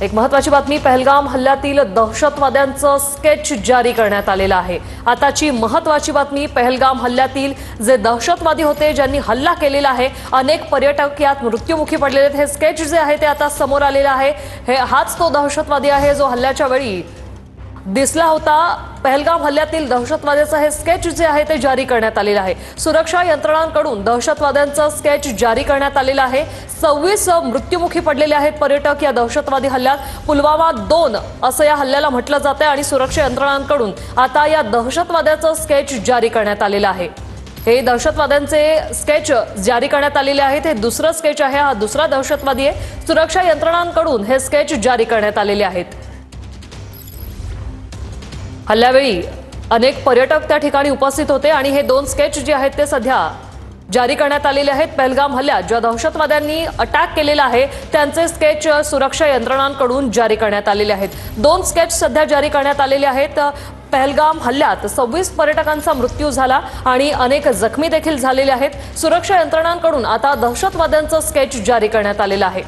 एक महत्त्वाची बातमी, पहलगाम हल्ल्यातील दहशतवाद्यांचं स्केच जारी करण्यात आलेलं आहे। आताची महत्त्वाची बातमी, पहलगाम हल्ल्यातील जे दहशतवादी होते ज्यांनी हल्ला केलेला आहे, अनेक पर्यटक यात मृत्युमुखी पडलेले आहेत। हे स्केच जे आहे ते आता समोर आलेलं आहे। हाच तो दहशतवादी आहे जो हल्ल्याच्या वेळी दिसला होता। पहलगाम हल्ल्यातील दहशतवाद्याचं हे स्केच जे आहे ते जारी करण्यात आलेलं आहे। सुरक्षा यंत्रणांकडून दहशतवाद्यांचं स्केच जारी करण्यात आलेलं आहे। 26 मृत्युमुखी पडलेले आहेत पर्यटक या दहशतवादी हल्ल्यात। पुलवामा 2 असं या हल्ल्याला म्हटलं जातं आणि सुरक्षा यंत्रणांकडून आता या दहशतवाद्याचं स्केच जारी करण्यात आलेलं आहे। हे दहशतवाद्यांचे स्केच जारी करण्यात आलेले आहेत। हे दुसरं स्केच आहे, हा दुसरा दहशतवादी आहे। सुरक्षा यंत्रणांकडून हे स्केच जारी करण्यात आलेले आहेत। हल्ल्यावेळी अनेक पर्यटक त्या ठिकाणी उपस्थित होते आणि हे 2 स्केच जे आहेत ते सध्या जारी करण्यात आलेले आहेत। पहलगाम हल्ल्यात ज्या दहशतवाद्यांनी अटॅक केलेला आहे त्यांचे स्केच सुरक्षा यंत्रणांकडून जारी करण्यात आलेले आहेत। 2 स्केच सध्या जारी करण्यात आलेले आहेत। पहलगाम हल्ल्यात 26 पर्यटकांचा मृत्यू झाला आणि अनेक जखमी देखील झालेले आहेत। सुरक्षा यंत्रणांकडून आता दहशतवाद्यांचं स्केच जारी करण्यात आलेलं आहे।